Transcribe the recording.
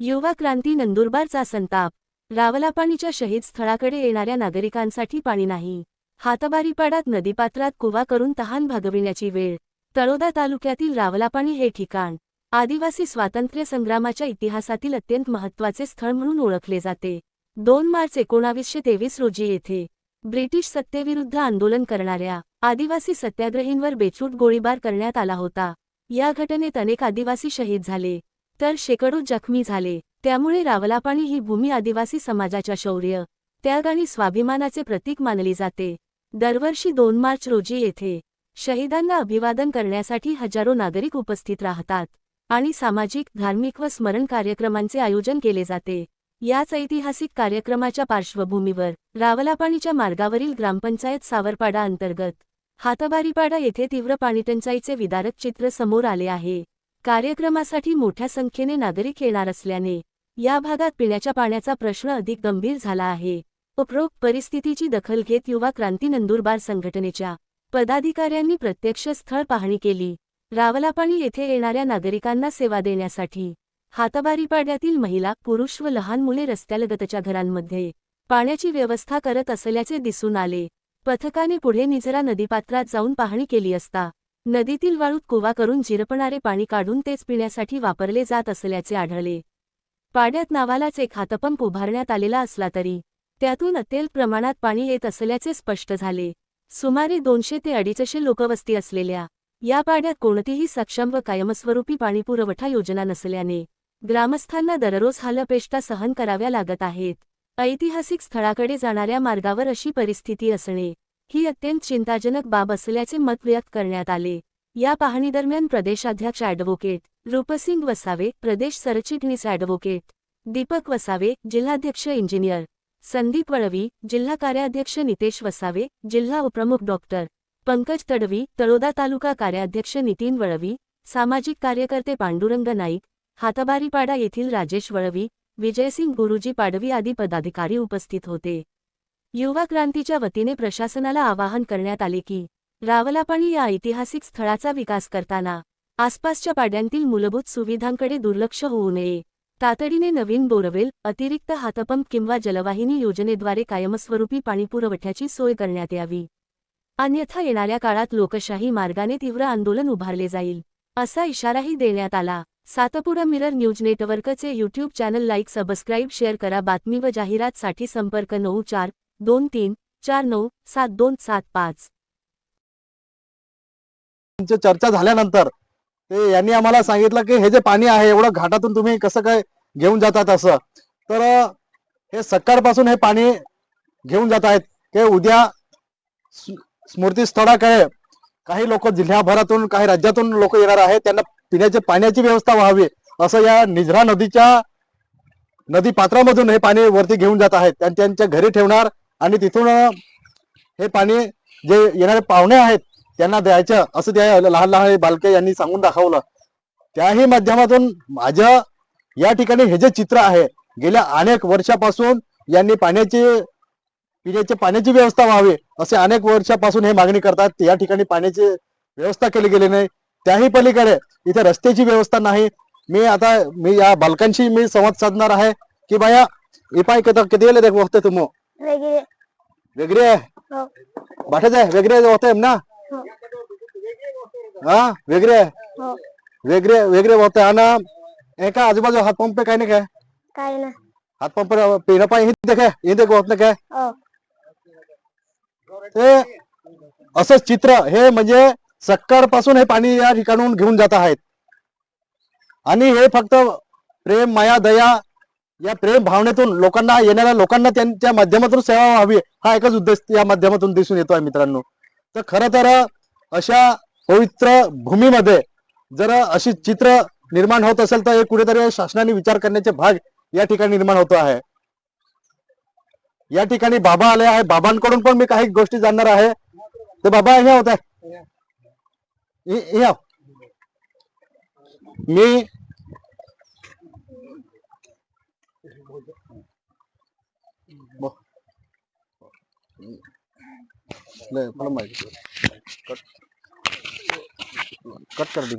युवा क्रांती नंदुरबारचा संताप. रावलापाणीच्या शहीद स्थळाकडे येणाऱ्या नागरिकांसाठी पाणी नाही. हातबारीपाड्यात नदीपात्रात कुवा करून तहान भागविण्याची वेळ. तळोदा तालुक्यातील रावलापाणी हे ठिकाण आदिवासी स्वातंत्र्य संग्रामाच्या इतिहासातील अत्यंत महत्त्वाचे स्थळ म्हणून ओळखले जाते. 2 मार्च 1923 रोजी येथे ब्रिटिश सत्तेविरुद्ध आंदोलन करणाऱ्या आदिवासी सत्याग्रहींवर बेछूट गोळीबार करण्यात आला होता. या घटनेत अनेक आदिवासी शहीद झाले तर शेकडो जखमी झाले. त्यामुळे रावलापाणी ही भूमी आदिवासी समाजाच्या शौर्य, त्याग आणि स्वाभिमानाचे प्रतीक मानली जाते. दरवर्षी 2 मार्च रोजी येथे शहीदांना अभिवादन करण्यासाठी हजारो नागरिक उपस्थित राहतात आणि सामाजिक, धार्मिक व स्मरण कार्यक्रमांचे आयोजन केले जाते. याच ऐतिहासिक कार्यक्रमाच्या पार्श्वभूमीवर रावलापाणीच्या मार्गावरील ग्रामपंचायत सावरपाडा अंतर्गत हातबारीपाडा येथे तीव्र पाणीटंचाईचे विदारक चित्र समोर आले आहे. कार्यक्रमासाठी मोठ्या संख्येने नागरिक येणार असल्याने या भागात पिण्याच्या पाण्याचा प्रश्न अधिक गंभीर झाला आहे. उपरोक्त परिस्थितीची दखल घेत युवा क्रांती नंदुरबार संघटनेच्या पदाधिकाऱ्यांनी प्रत्यक्ष स्थळ पाहणी केली. रावलापाणी येथे येणाऱ्या नागरिकांना सेवा देण्यासाठी हातबारीपाड्यातील महिला, पुरुष व लहान मुले रस्त्यालगतच्या घरांमध्ये पाण्याची व्यवस्था करत असल्याचे दिसून आले. पथकाने पुढे निझरा नदीपात्रात जाऊन पाहणी केली असता नदीतील वाळूत कुवा करून झिरपणारे पाणी काढून तेच पिण्यासाठी वापरले जात असल्याचे आढळले. पाड्यात नावालाच एक हातपंप उभारण्यात आलेला असला तरी त्यातून अत्यल्प प्रमाणात पाणी येत असल्याचे स्पष्ट झाले. सुमारे 200 ते 250 लोकवस्ती असलेल्या या पाड्यात कोणतीही सक्षम व कायमस्वरूपी पाणीपुरवठा योजना नसल्याने ग्रामस्थांना दररोज हालअपेष्टा सहन कराव्या लागत आहेत. ऐतिहासिक स्थळाकडे जाणाऱ्या मार्गावर अशी परिस्थिती असणे ही अत्यंत चिंताजनक बाब असल्याचे मत व्यक्त करण्यात आले. या पाहणीदरम्यान प्रदेशाध्यक्ष ॲडव्होकेट रूपसिंग वसावे, प्रदेश सरचिटणीस ॲडव्होकेट दीपक वसावे, जिल्हाध्यक्ष इंजिनियर संदीप वळवी, जिल्हा कार्याध्यक्ष नितेश वसावे, जिल्हा उपप्रमुख डॉक्टर पंकज तडवी, तळोदा तालुका कार्याध्यक्ष नितीन वळवी, सामाजिक कार्यकर्ते पांडुरंग नाईक, हातबारीपाडा येथील राजेश वळवी, विजयसिंग गुरुजी पाडवी आदी पदाधिकारी उपस्थित होते. युवा क्रांतीच्या वतीने प्रशासनाला आवाहन करण्यात आले की रावलापाणी या ऐतिहासिक स्थळाचा विकास करताना आसपासच्या पाड्यांतील मूलभूत सुविधांकडे दुर्लक्ष होऊ नये. तातडीने नवीन बोरवेल, अतिरिक्त हातपंप किंवा जलवाहिनी योजनेद्वारे कायमस्वरूपी पाणीपुरवठ्याची सोय करण्यात यावी. अन्यथा येणाऱ्या काळात लोकशाही मार्गाने तीव्र आंदोलन उभारले जाईल, असा इशाराही देण्यात आला. सातपुडा मिरर न्यूज नेटवर्कचे YouTube channel like, subscribe, share करा. बातमी व जाहिरातसाठी संपर्क 9423497275. चर्चा झाल्यानंतर ते यांनी आम्हाला सांगितलं की हे जे पाणी आहे एवढं घाटातून तुम्ही कसं काय घेऊन जातात असं. तर हे सकाळपासून हे पाणी घेऊन जात आहेत. ते उद्या स्मृतीस्थळाकडे काही लोक जिल्ह्याभरातून, काही राज्यातून लोक येणार आहेत. त्यांना पिण्याच्या पाण्याची व्यवस्था व्हावी असं या निझरा नदीच्या नदीपात्रामधून हे पाणी वरती घेऊन जात आहेत. त्यांच्या घरी ठेवणार आणि तिथून हे पाणी जे येणारे पाहुणे आहेत त्यांना द्यायचं असं त्या लहान लहान बालके यांनी सांगून दाखवलं. त्याही माध्यमातून माझ्या या ठिकाणी हे जे चित्र आहे, गेल्या अनेक वर्षापासून यांनी पिण्याच्या पाण्याची व्यवस्था व्हावी असे अनेक वर्षापासून हे मागणी करतात. या ठिकाणी पाण्याची व्यवस्था केली गेली नाही. त्याही पलीकडे इथे रस्त्याची व्यवस्था नाही. मी या बालकांशी मी संवाद साधणार आहे की बाया हे पाय किती वेळ बघते तुम वेगळे बाठाच आहे वेगळे होते ना हा वेगळे वेगळे वेगळे होते. आणि काय आजूबाजू हातपंप काय नाही काय ना हातपंप पिणं पाणी देखे हे देख होत नाही काय ते असं चित्र हे म्हणजे सकाळपासून हे पाणी या ठिकाणून घेऊन जात आहेत. आणि हे फक्त प्रेम, माया, दया या प्रेम भावनेतून लोकांना, येणाऱ्या लोकांना त्यांच्या माध्यमातून सेवा व्हावी हा एकच उद्देश या माध्यमातून दिसून येतो आहे मित्रांनो. तर खरं तर अशा पवित्र भूमीमध्ये जर अशी चित्र निर्माण होत असेल तर कुठेतरी शासनाने विचार करण्याचे भाग या ठिकाणी निर्माण होतो आहे. या ठिकाणी बाबा आले आहे. बाबांकडून पण मी काही गोष्टी जाणणार आहे. तर बाबा हे होत आहे मी कट कर दी